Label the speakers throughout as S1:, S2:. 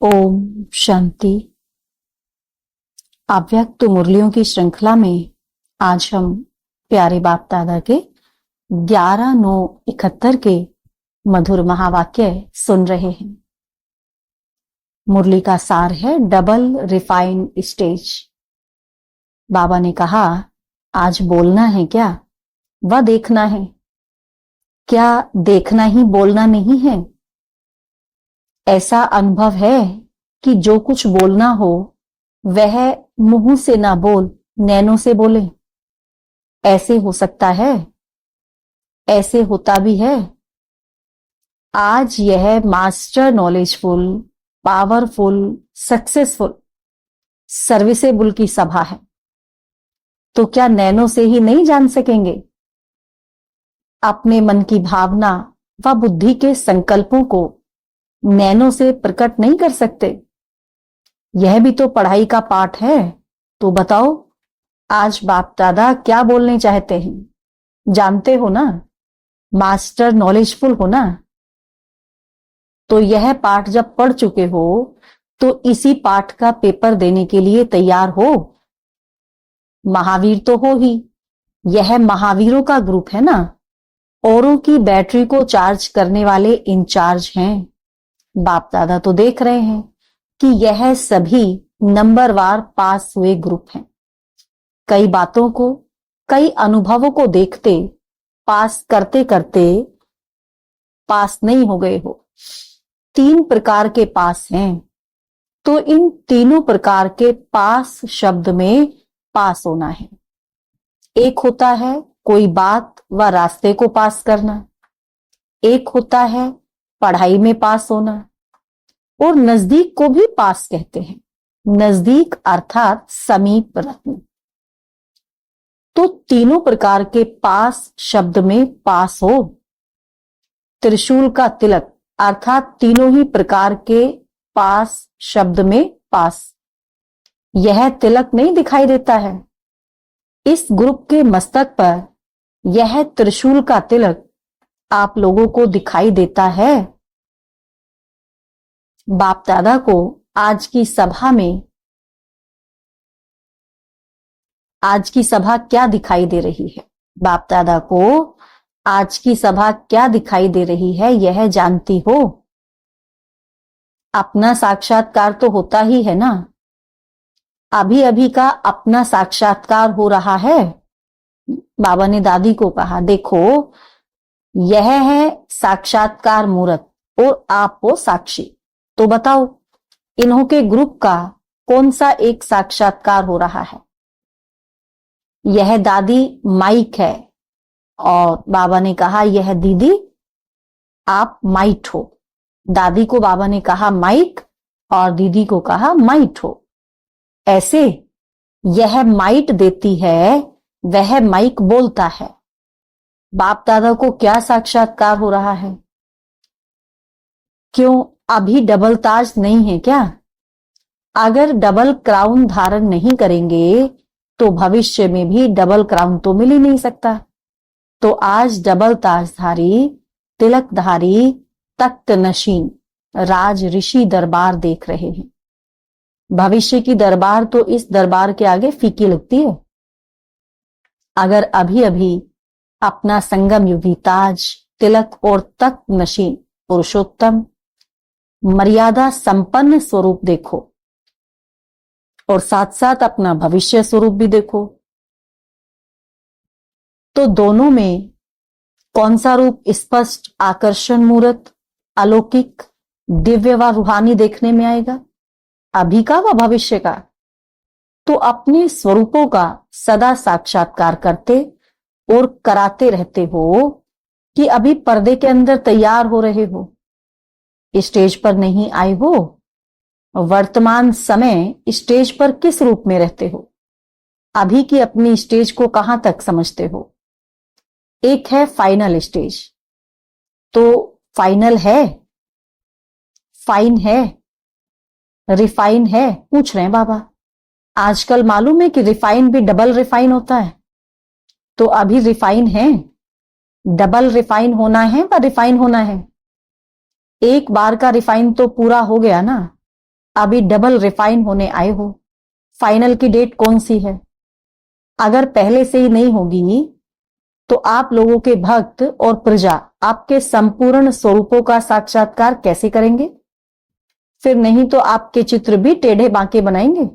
S1: ओम शांति। अव्यक्त मुरलियों की श्रृंखला में आज हम प्यारे बाप दादा के 11/9/71 के मधुर महावाक्य सुन रहे हैं। मुरली का सार है डबल रिफाइन स्टेज। बाबा ने कहा, आज बोलना है क्या, वह देखना है। क्या देखना ही बोलना नहीं है? ऐसा अनुभव है कि जो कुछ बोलना हो वह मुंह से ना बोल नैनों से बोले। ऐसे हो सकता है, ऐसे होता भी है। आज यह master knowledgeful, powerful, successful, serviceable की सभा है, तो क्या नैनों से ही नहीं जान सकेंगे? अपने मन की भावना व बुद्धि के संकल्पों को नैनों से प्रकट नहीं कर सकते? यह भी तो पढ़ाई का पाठ है। तो बताओ, आज बाप दादा क्या बोलने चाहते हैं? जानते हो ना, मास्टर नॉलेजफुल हो ना। तो यह पाठ जब पढ़ चुके हो तो इसी पाठ का पेपर देने के लिए तैयार हो। महावीर तो हो ही, यह महावीरों का ग्रुप है ना। औरों की बैटरी को चार्ज करने वाले इंचार्ज हैं। बाप दादा तो देख रहे हैं कि यह सभी नंबरवार पास हुए ग्रुप हैं। कई बातों को, कई अनुभवों को देखते पास करते करते पास नहीं हो गए हो। 3 प्रकार के पास हैं, तो इन तीनों प्रकार के पास शब्द में पास होना है। एक होता है कोई बात व रास्ते को पास करना, एक होता है पढ़ाई में पास होना, और नजदीक को भी पास कहते हैं। नजदीक अर्थात समीप रखना। तो तीनों प्रकार के पास शब्द में पास हो। त्रिशूल का तिलक अर्थात तीनों ही प्रकार के पास शब्द में पास। यह तिलक नहीं दिखाई देता है। इस ग्रुप के मस्तक पर यह त्रिशूल का तिलक आप लोगों को दिखाई देता है। बाप दादा को आज की सभा क्या दिखाई दे रही है? बाप दादा को आज की सभा क्या दिखाई दे रही है, यह जानती हो? अपना साक्षात्कार तो होता ही है ना। अभी अभी का अपना साक्षात्कार हो रहा है। बाबा ने दादी को कहा, देखो यह है साक्षात्कार मूर्त और आप हो साक्षी। तो बताओ, इन्हों के ग्रुप का कौन सा एक साक्षात्कार हो रहा है? यह दादी माइक है, और बाबा ने कहा यह दीदी आप माइट हो। दादी को बाबा ने कहा माइक और दीदी को कहा माइट हो। ऐसे यह माइट देती है, वह माइक बोलता है। बाप दादा को क्या साक्षात्कार हो रहा है? क्यों अभी डबल ताज नहीं है क्या? अगर डबल क्राउन धारण नहीं करेंगे तो भविष्य में भी डबल क्राउन तो मिल ही नहीं सकता। तो आज डबल ताजधारी, तिलकधारी, तख्त नशीन राज ऋषि दरबार देख रहे हैं। भविष्य की दरबार तो इस दरबार के आगे फीकी लगती है। अगर अभी अभी अपना संगम युगी ताज, तिलक और तख्त नशीन पुरुषोत्तम मर्यादा संपन्न स्वरूप देखो, और साथ साथ अपना भविष्य स्वरूप भी देखो, तो दोनों में कौन सा रूप स्पष्ट आकर्षण मूर्त, अलौकिक, दिव्य व रूहानी देखने में आएगा? अभी का व भविष्य का? तो अपने स्वरूपों का सदा साक्षात्कार करते और कराते रहते हो कि अभी पर्दे के अंदर तैयार हो रहे हो, स्टेज पर नहीं आए हो। वर्तमान समय स्टेज पर किस रूप में रहते हो? अभी की अपनी स्टेज को कहां तक समझते हो? एक है फाइनल स्टेज। तो फाइनल है, फाइन है, रिफाइन है? पूछ रहे हैं बाबा। आजकल मालूम है कि रिफाइन भी डबल रिफाइन होता है। तो अभी रिफाइन है, डबल रिफाइन होना है व रिफाइन होना है। एक बार का रिफाइन तो पूरा हो गया ना। अभी डबल रिफाइन होने आए हो। फाइनल की डेट कौन सी है? अगर पहले से ही नहीं होगी तो आप लोगों के भक्त और प्रजा आपके संपूर्ण स्वरूपों का साक्षात्कार कैसे करेंगे? फिर नहीं तो आपके चित्र भी टेढ़े बांके बनाएंगे।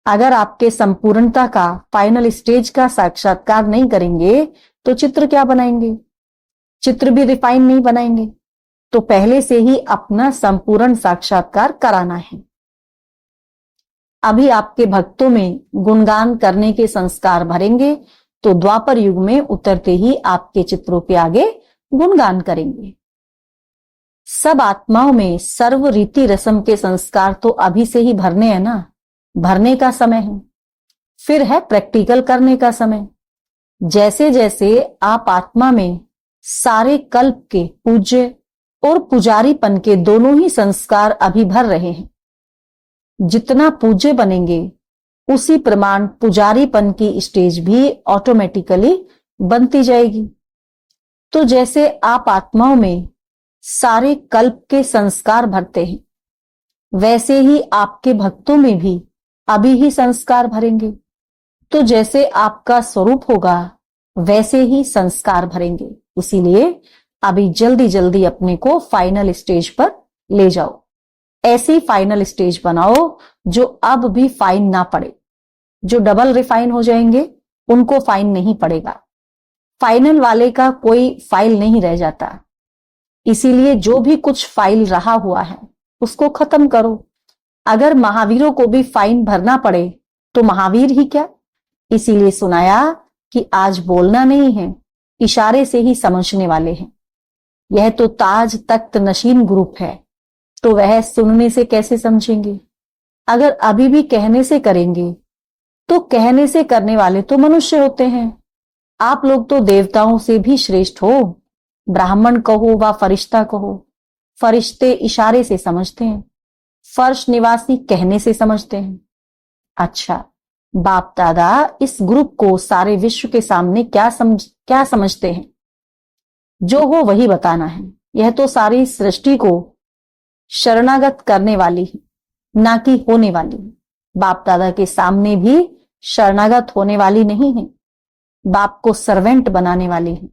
S1: अगर आपके संपूर्णता का फाइनल स्टेज का साक्षात्कार नहीं करेंगे तो चित्र क्या बनाएंगे? चित्र भी रिफाइन नहीं बनाएंगे। तो पहले से ही अपना संपूर्ण साक्षात्कार कराना है। अभी आपके भक्तों में गुणगान करने के संस्कार भरेंगे तो द्वापर युग में उतरते ही आपके चित्रों के आगे गुणगान करेंगे। सब आत्माओं में सर्व रीति रस्म के संस्कार तो अभी से ही भरने हैं ना, भरने का समय है। फिर है प्रैक्टिकल करने का समय। जैसे जैसे आप आत्मा में सारे कल्प के पूज्य और पुजारीपन के दोनों ही संस्कार अभी भर रहे हैं, जितना पूज्य बनेंगे उसी प्रमाण पुजारीपन की स्टेज भी ऑटोमेटिकली बनती जाएगी। तो जैसे आप आत्माओं में सारे कल्प के संस्कार भरते हैं, वैसे ही आपके भक्तों में भी अभी ही संस्कार भरेंगे। तो जैसे आपका स्वरूप होगा वैसे ही संस्कार भरेंगे। इसीलिए अभी जल्दी जल्दी अपने को फाइनल स्टेज पर ले जाओ। ऐसी फाइनल स्टेज बनाओ जो अब भी फाइन ना पड़े। जो डबल रिफाइन हो जाएंगे उनको फाइन नहीं पड़ेगा। फाइनल वाले का कोई फाइल नहीं रह जाता। इसीलिए जो भी कुछ फाइल रहा हुआ है उसको खत्म करो। अगर महावीरों को भी फाइन भरना पड़े तो महावीर ही क्या। इसीलिए सुनाया कि आज बोलना नहीं है, इशारे से ही समझने वाले हैं। यह तो ताज तख्त नशीन ग्रुप है, तो वह सुनने से कैसे समझेंगे। अगर अभी भी कहने से करेंगे तो कहने से करने वाले तो मनुष्य होते हैं। आप लोग तो देवताओं से भी श्रेष्ठ हो। ब्राह्मण कहो व फरिश्ता कहो, फरिश्ते इशारे से समझते हैं, फर्श निवासी कहने से समझते हैं। अच्छा, बाप दादा इस ग्रुप को सारे विश्व के सामने क्या समझते हैं? जो हो वही बताना है। यह तो सारी सृष्टि को शरणागत करने वाली है, ना कि होने वाली। बाप दादा के सामने भी शरणागत होने वाली नहीं है, बाप को सर्वेंट बनाने वाली है।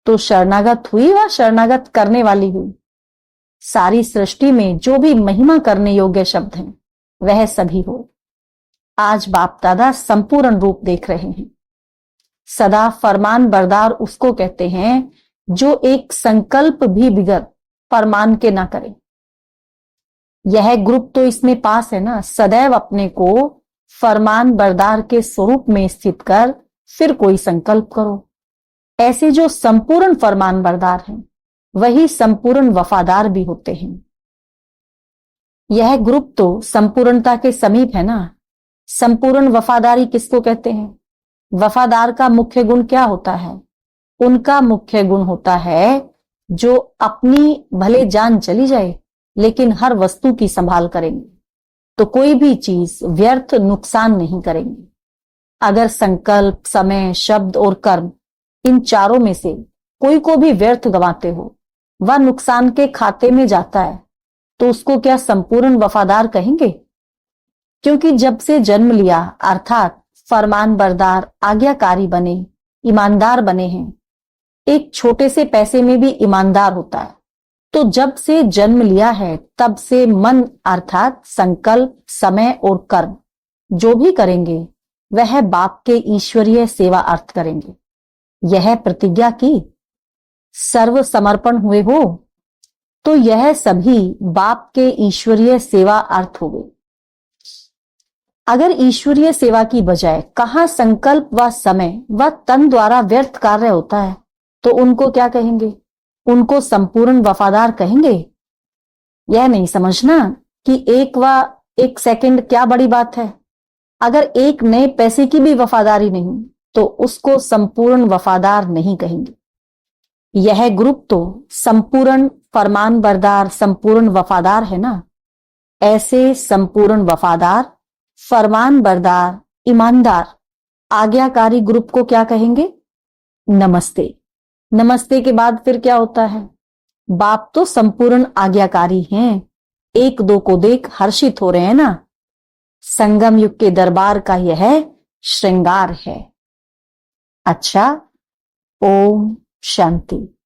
S1: तो शरणागत हुई व शरणागत करने वाली हुई। सारी सृष्टि में जो भी महिमा करने योग्य शब्द हैं वह सभी हो। आज बाप दादा संपूर्ण रूप देख रहे हैं। सदा फरमान बरदार उसको कहते हैं जो एक संकल्प भी बिगड़ फरमान के ना करे। यह ग्रुप तो इसमें पास है ना। सदैव अपने को फरमान बरदार के स्वरूप में स्थित कर फिर कोई संकल्प करो। ऐसे जो संपूर्ण फरमान बरदार हैं वही संपूर्ण वफादार भी होते हैं। यह ग्रुप तो संपूर्णता के समीप है ना। संपूर्ण वफादारी किसको कहते हैं? वफादार का मुख्य गुण क्या होता है? उनका मुख्य गुण होता है जो अपनी भले जान चली जाए लेकिन हर वस्तु की संभाल करेंगे, तो कोई भी चीज व्यर्थ नुकसान नहीं करेंगे। अगर संकल्प, समय, शब्द और कर्म इन चारों में से कोई को भी व्यर्थ गंवाते हो, वह नुकसान के खाते में जाता है, तो उसको क्या संपूर्ण वफादार कहेंगे? क्योंकि जब से जन्म लिया अर्थात फरमान बरदार, आज्ञाकारी बने, ईमानदार बने हैं। एक छोटे से पैसे में भी ईमानदार होता है। तो जब से जन्म लिया है तब से मन अर्थात संकल्प, समय और कर्म जो भी करेंगे वह बाप के ईश्वरीय सेवा अर्थ करेंगे। यह प्रतिज्ञा की, सर्व समर्पण हुए हो, तो यह सभी बाप के ईश्वरीय सेवा अर्थ हो गए। अगर ईश्वरीय सेवा की बजाय कहां संकल्प व समय व तन द्वारा व्यर्थ कार्य होता है तो उनको क्या कहेंगे? उनको संपूर्ण वफादार कहेंगे? यह नहीं समझना कि एक सेकंड क्या बड़ी बात है। अगर एक नए पैसे की भी वफादारी नहीं तो उसको संपूर्ण वफादार नहीं कहेंगे। यह ग्रुप तो संपूर्ण फरमान बरदार, संपूर्ण वफादार है ना। ऐसे संपूर्ण वफादार, फरमान बरदार, ईमानदार, आज्ञाकारी ग्रुप को क्या कहेंगे? नमस्ते। नमस्ते के बाद फिर क्या होता है? बाप तो संपूर्ण आज्ञाकारी हैं, एक दो को देख हर्षित हो रहे हैं ना। संगम युग के दरबार का यह श्रृंगार है। अच्छा, ओम शांति।